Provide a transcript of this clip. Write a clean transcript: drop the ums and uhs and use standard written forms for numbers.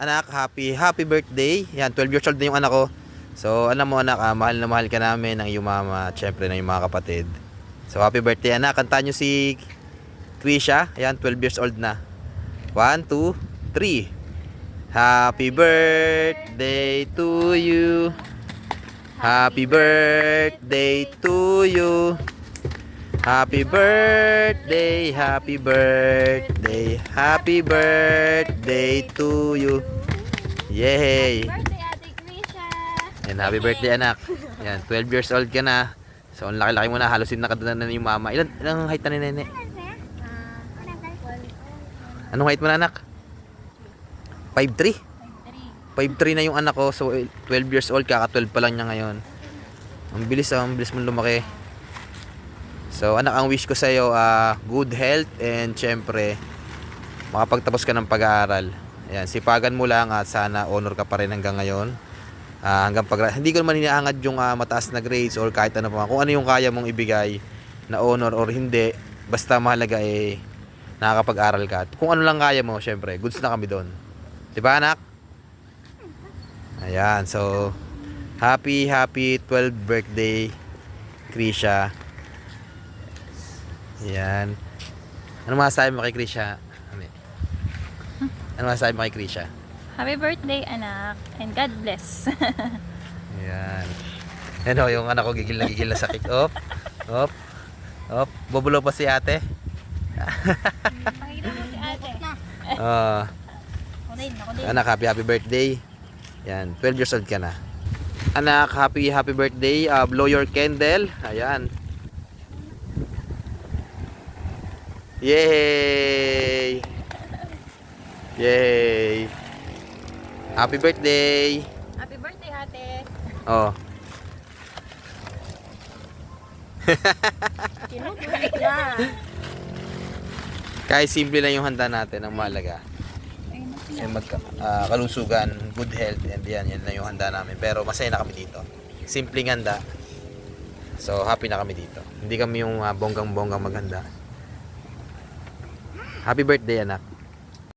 Anak, happy birthday. Yan, 12 years old na yung anak ko. So, alam mo anak, mahal na mahal ka namin ng iyong mama, syempre ng iyong mga kapatid. So, happy birthday anak. Kantahan nyo si Krisha. Yan, 12 years old na. 1, 2, 3. Happy birthday to you. Happy birthday to you. Happy birthday, happy birthday, happy birthday to you. Yay! Birthday, Ate Krisha! And happy birthday anak. Yan, 12 years old ka na. So, ang laki-laki mo na. Halos nakadana na yung mama. Ilang height na ni Nene? Anong height mo na anak? 5'3"? 5'3" na yung anak ko. So, 12 years old. Kaka-12 pa lang niya ngayon. Ang bilis mong lumaki. So, anak, ang wish ko sa iyo, good health and syempre, makapagtapos ka ng pag-aaral. Ayan, sipagan mo lang at sana honor ka pa rin hanggang ngayon. Hindi ko naman hinahangad yung mataas na grades or kahit ano pa. Kung ano yung kaya mong ibigay na honor or hindi, basta mahalaga nakakapag-aral ka. At kung ano lang kaya mo, syempre, goods na kami doon. Diba anak? Ayan, so, happy 12th birthday, Krisha. Yan. Ano masasabi mo kay Krisha? Ano masasabi mo kay Krisha? Happy birthday, anak. And God bless. Yan. Yan o, yung anak ko gigil na sa kick. Op. Bubulo pa si ate. Pakita mo si ate. Ako din. Anak, happy birthday. Yan, 12 years old ka na. Anak, happy birthday. Blow your candle. Ayan. Yay! Yay! Happy birthday! Happy birthday, ate. Oh. Kinukulit na. Kahit simple lang yung handa natin, ang mahalaga. Kalusugan, good health, and yan lang yung handa namin. Pero masaya na kami dito. Simpleng handa. So, happy na kami dito. Hindi kami yung bonggang-bonggang maghanda. Happy birthday, anak.